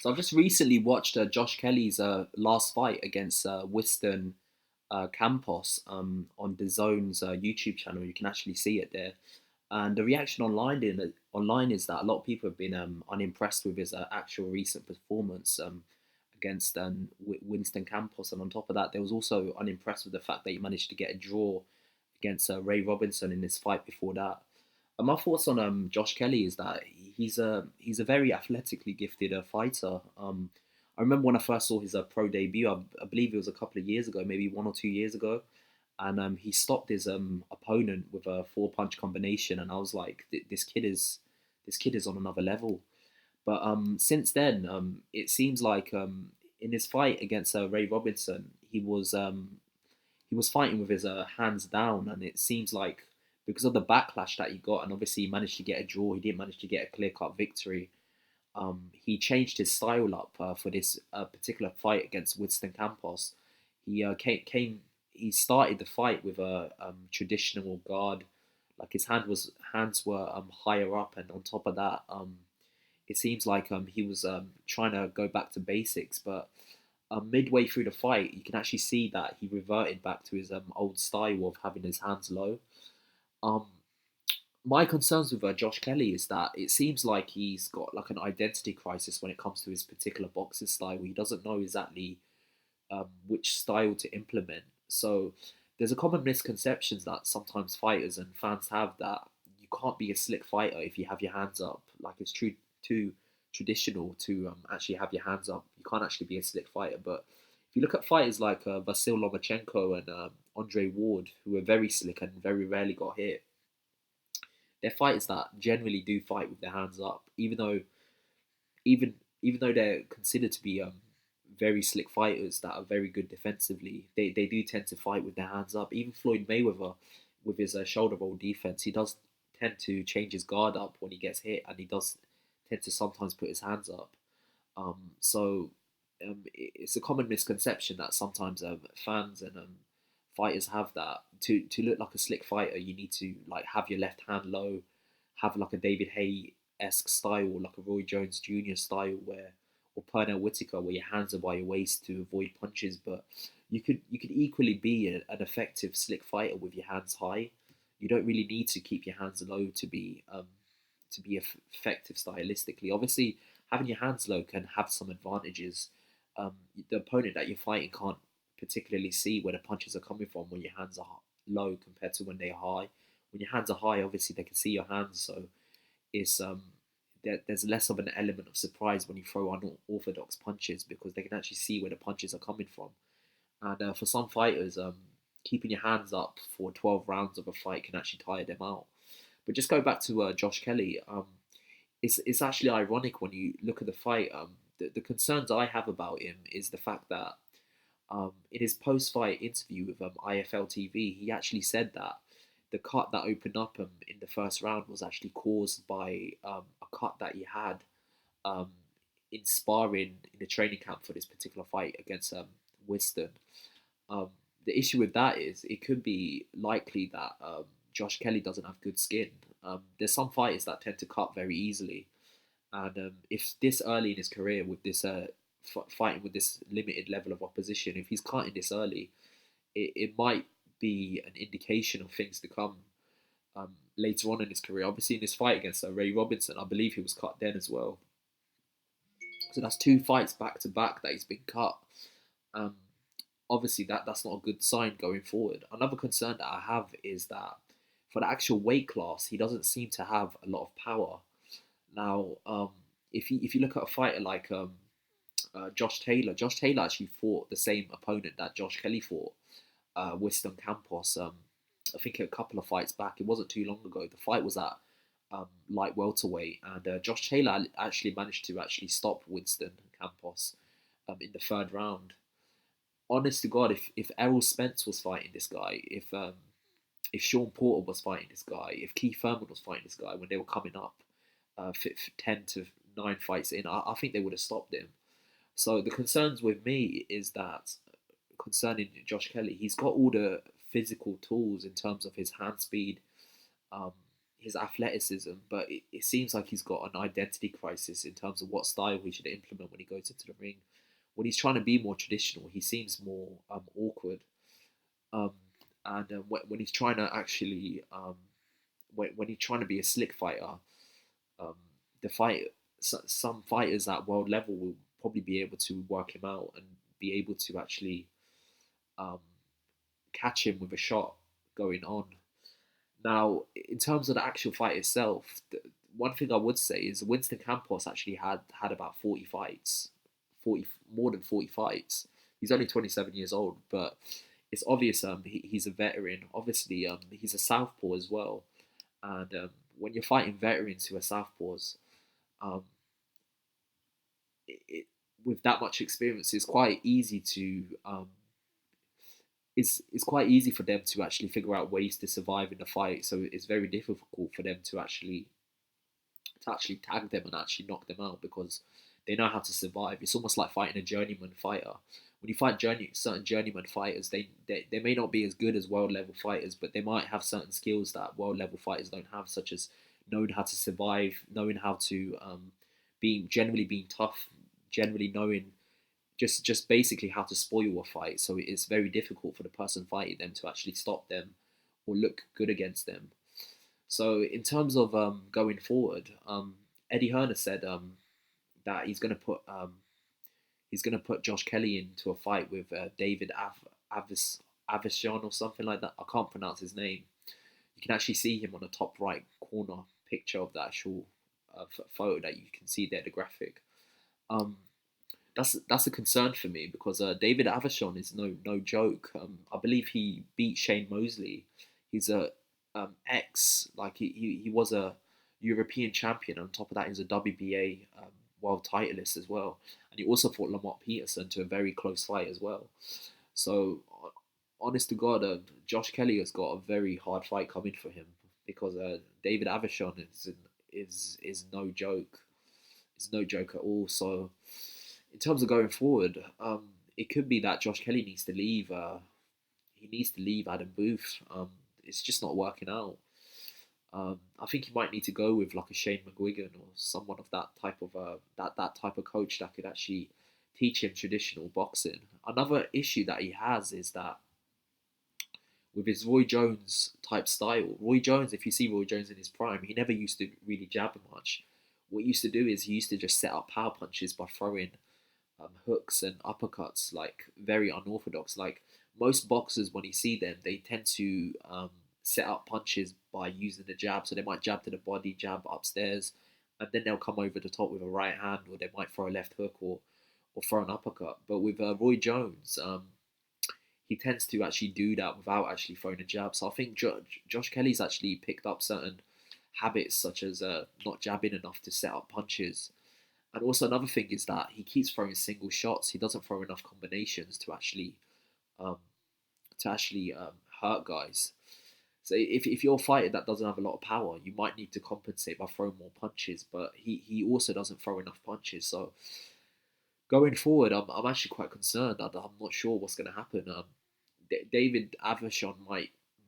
So I've just recently watched Josh Kelly's last fight against Winston Campos on the Zone's YouTube channel. You can actually see it there. And the reaction online is that a lot of people have been unimpressed with his actual recent performance against Winston Campos. And on top of that, they was also unimpressed with the fact that he managed to get a draw against Ray Robinson in his fight before that. And my thoughts on Josh Kelly is that he's a very athletically gifted fighter. I remember when I first saw his pro debut. I believe it was a couple of years ago, maybe 1 or 2 years ago, and he stopped his opponent with a four punch combination, and I was like, this kid is on another level. But since then, it seems like in his fight against Ray Robinson, he was fighting with his hands down, and it seems like because of the backlash that he got, and obviously he managed to get a draw, he didn't manage to get a clear cut victory. He changed his style up for this particular fight against Winston Campos. He started the fight with a traditional guard, like his hands were higher up, and on top of that, it seems like he was trying to go back to basics, but midway through the fight, you can actually see that he reverted back to his old style of having his hands low. Um, my concerns with Josh Kelly is that it seems like he's got like an identity crisis when it comes to his particular boxing style. Where he doesn't know exactly which style to implement. So there's a common misconception that sometimes fighters and fans have that you can't be a slick fighter if you have your hands up. Like it's too traditional to actually have your hands up. You can't actually be a slick fighter. But if you look at fighters like Vasil Lomachenko and Andre Ward, who are very slick and very rarely got hit, they're fighters that generally do fight with their hands up, even even though they're considered to be very slick fighters that are very good defensively. They do tend to fight with their hands up. Even Floyd Mayweather, with his shoulder roll defense, he does tend to change his guard up when he gets hit, and he does tend to sometimes put his hands up. So it's a common misconception that sometimes fans and fighters have that to look like a slick fighter, you need to like have your left hand low, have like a David Haye esque style, or like a Roy Jones Jr. style, where or Pernell Whitaker, where your hands are by your waist to avoid punches. But you could equally be an effective slick fighter with your hands high. You don't really need to keep your hands low to be effective stylistically. Obviously, having your hands low can have some advantages. The opponent that you're fighting can't particularly see where the punches are coming from when your hands are low compared to when they're high. When your hands are high, obviously they can see your hands, so it's there's less of an element of surprise when you throw unorthodox punches because they can actually see where the punches are coming from. And for some fighters, keeping your hands up for 12 rounds of a fight can actually tire them out. But just go back to Josh Kelly. It's actually ironic when you look at the fight. The concerns I have about him is the fact that in his post-fight interview with IFL TV, he actually said that the cut that opened up in the first round was actually caused by a cut that he had um, in sparring in the training camp for this particular fight against Winston. Um, the issue with that is it could be likely that Josh Kelly doesn't have good skin. There's some fighters that tend to cut very easily, and if this early in his career with this fighting with this limited level of opposition, if he's cutting this early, it might be an indication of things to come later on in his career. Obviously, in his fight against Ray Robinson, I believe he was cut then as well. So that's two fights back to back that he's been cut. Um, Obviously, that's not a good sign going forward. Another concern that I have is that for the actual weight class, he doesn't seem to have a lot of power. Now, if you look at a fighter like Josh Taylor actually fought the same opponent that Josh Kelly fought, Winston Campos. I think a couple of fights back. It wasn't too long ago. The fight was at light welterweight, and Josh Taylor actually managed to actually stop Winston Campos in the third round. Honest to God, if Errol Spence was fighting this guy, if Sean Porter was fighting this guy, if Keith Thurman was fighting this guy when they were coming up, 10 to 9 fights in, I think they would have stopped him. So the concerns with me is that concerning Josh Kelly, he's got all the physical tools in terms of his hand speed. Um, his athleticism, but it seems like he's got an identity crisis in terms of what style he should implement when he goes into the ring. When he's trying to be more traditional, he seems more awkward. Um, and when he's trying to actually when he's trying to be a slick fighter, um, the fight some fighters at world level will probably be able to work him out and be able to actually um, catch him with a shot going on. Now, in terms of the actual fight itself, one thing I would say is Winston Campos actually had about 40 fights, 40 more than 40 fights. He's only 27 years old, but it's obvious he's a veteran. Obviously, he's a southpaw as well, and when you're fighting veterans who are southpaws, um, it, with that much experience, it's quite easy to it's quite easy for them to actually figure out ways to survive in the fight. So it's very difficult for them to actually tag them and actually knock them out because they know how to survive. It's almost like fighting a journeyman fighter. When you fight certain journeyman fighters, they may not be as good as world level fighters, but they might have certain skills that world level fighters don't have, such as knowing how to survive, knowing how to being tough, generally knowing just basically how to spoil a fight. So it's very difficult for the person fighting them to actually stop them or look good against them. So in terms of going forward, Eddie Hearn said that he's gonna put Josh Kelly into a fight with David Avishon or something like that. I can't pronounce his name. You can actually see him on the top right corner picture of the actual photo that you can see there, the graphic. Um, that's a concern for me because David Avishon is no joke. I believe he beat Shane Mosley. He's a he was a European champion. On top of that, he's a WBA world titleist as well, and he also fought Lamont Peterson to a very close fight as well. So, honest to God, Josh Kelly has got a very hard fight coming for him because David Avishon is no joke. It's no joke at all. So, in terms of going forward, it could be that Josh Kelly needs to leave. He needs to leave Adam Booth. It's just not working out. I think he might need to go with like a Shane McGuigan or someone of that type of that type of coach that could actually teach him traditional boxing. Another issue that he has is that with his Roy Jones type style, Roy Jones, if you see Roy Jones in his prime, he never used to really jab much. What he used to do is he used to just set up power punches by throwing hooks and uppercuts, like very unorthodox. Like most boxers, when you see them, they tend to set up punches by using the jab. So they might jab to the body, jab upstairs, and then they'll come over the top with a right hand, or they might throw a left hook or throw an uppercut. But with Roy Jones, he tends to actually do that without actually throwing a jab. So I think Josh Kelly's actually picked up certain habits such as not jabbing enough to set up punches. And also another thing is that he keeps throwing single shots. He doesn't throw enough combinations um, to actually hurt guys. So if you're a fighter that doesn't have a lot of power, you might need to compensate by throwing more punches. But he also doesn't throw enough punches. So going forward, I'm actually quite concerned. I'm not sure what's going to happen. David Avishon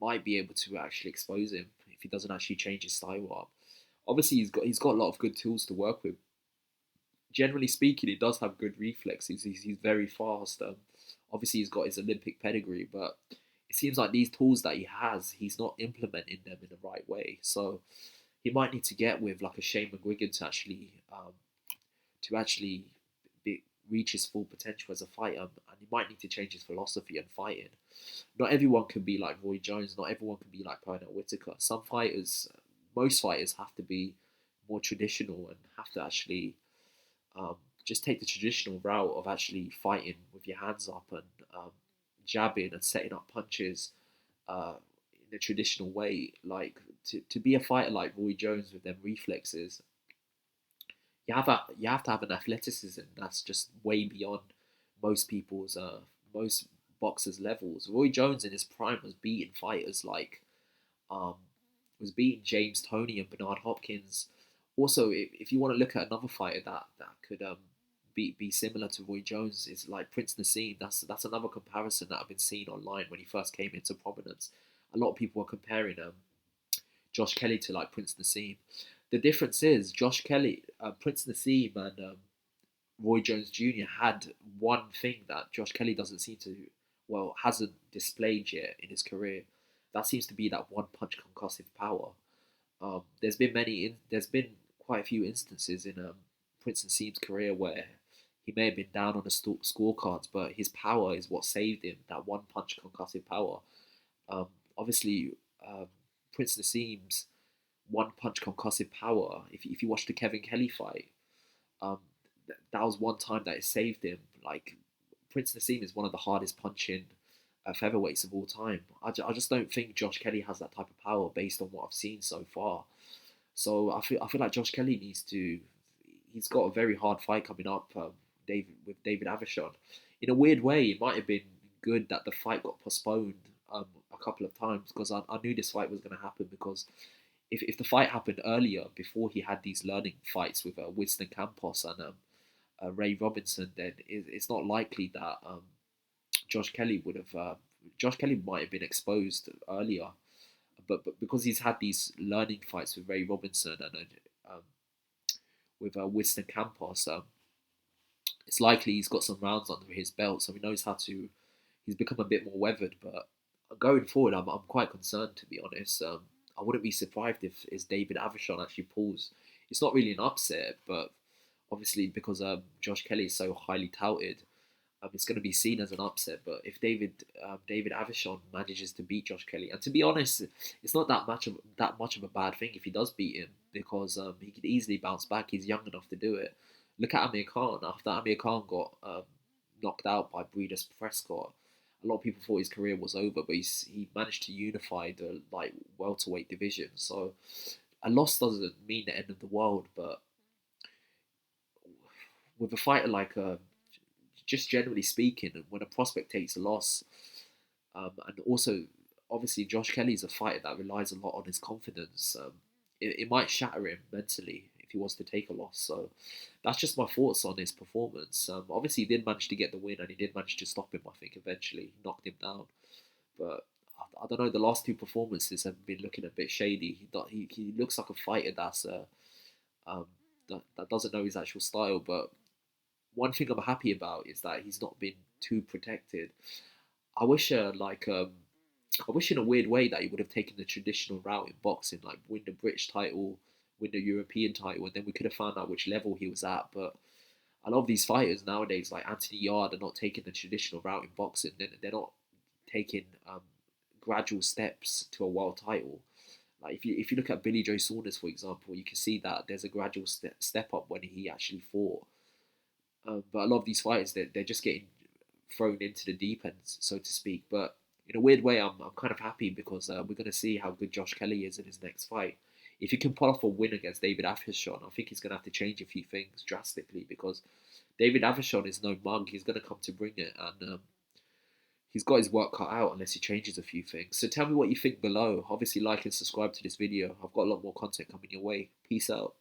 might be able to actually expose him if he doesn't actually change his style up. Obviously, he's got a lot of good tools to work with. Generally speaking, he does have good reflexes. He's very fast. Obviously, he's got his Olympic pedigree, but it seems like these tools that he has, he's not implementing them in the right way. So he might need to get with like a Shane McGuigan to actually reach his full potential as a fighter, and he might need to change his philosophy and fighting. Not everyone can be like Roy Jones. Not everyone can be like Pernell Whitaker. Some fighters, most fighters, have to be more traditional and have to actually um, just take the traditional route of actually fighting with your hands up and jabbing and setting up punches in a traditional way. Like to be a fighter like Roy Jones with them reflexes, you have to have an athleticism that's just way beyond most people's most boxers' levels. Roy Jones in his prime was beating fighters like um, was beating James Toney and Bernard Hopkins. Also, if you want to look at another fighter that could be similar to Roy Jones, is like Prince Nassim. That's another comparison that I've been seeing online when he first came into prominence. A lot of people are comparing Josh Kelly to like Prince Nassim. The difference is Prince Nassim, and Roy Jones Jr. had one thing that Josh Kelly doesn't seem to, well, hasn't displayed yet in his career. That seems to be that one punch concussive power. There's been quite a few instances in Prince Nassim's career where he may have been down on the scorecards, but his power is what saved him. That one punch concussive power. Um, Obviously, um, Prince Nassim's one punch concussive power. If you watch the Kevin Kelly fight, um, that was one time that it saved him. Like Prince Nassim is one of the hardest punching featherweights of all time. I just don't think Josh Kelly has that type of power based on what I've seen so far. So I feel like Josh Kelly needs to. He's got a very hard fight coming up, David Avishon. In a weird way, it might have been good that the fight got postponed a couple of times, because I knew this fight was going to happen, because if the fight happened earlier, before he had these learning fights with Winston Campos and Ray Robinson, then it's not likely that Josh Kelly would have. Josh Kelly might have been exposed earlier, but because he's had these learning fights with Ray Robinson and with Winston Campos, it's likely he's got some rounds under his belt, so he knows how to. He's become a bit more weathered, but going forward, I'm quite concerned, to be honest. I wouldn't be surprised if David Avishon actually pulls. It's not really an upset, but obviously because Josh Kelly is so highly touted, it's going to be seen as an upset. But if David Avishon manages to beat Josh Kelly, and to be honest, it's not that much of a bad thing if he does beat him, because he could easily bounce back. He's young enough to do it. Look at Amir Khan. After Amir Khan got knocked out by Breeders Prescott, a lot of people thought his career was over, but he managed to unify the like welterweight division. So a loss doesn't mean the end of the world, but with a fighter like just generally speaking, when a prospect takes a loss, and also obviously Josh Kelly's a fighter that relies a lot on his confidence. It might shatter him mentally if he was to take a loss. So that's just my thoughts on his performance. Obviously, he did manage to get the win, and he did manage to stop him. I think eventually he knocked him down, but I don't know. The last two performances have been looking a bit shady. He looks like a fighter um, that doesn't know his actual style. But one thing I'm happy about is that he's not been too protected. I wish I wish in a weird way that he would have taken the traditional route in boxing, like win the British title, win the European title, and then we could have found out which level he was at. But a lot of these fighters nowadays, like Anthony Yard, are not taking the traditional route in boxing. They're not taking gradual steps to a world title. Like if you look at Billy Joe Saunders, for example, you can see that there's a gradual step up when he actually fought. But a lot of these fighters, they're just getting thrown into the deep end, so to speak. But in a weird way, I'm kind of happy, because we're going to see how good Josh Kelly is in his next fight. If he can pull off a win against David Avishon, I think he's going to have to change a few things drastically, because David Avishon is no mug. He's going to come to bring it, and he's got his work cut out unless he changes a few things. So tell me what you think below. Obviously, like and subscribe to this video. I've got a lot more content coming your way. Peace out.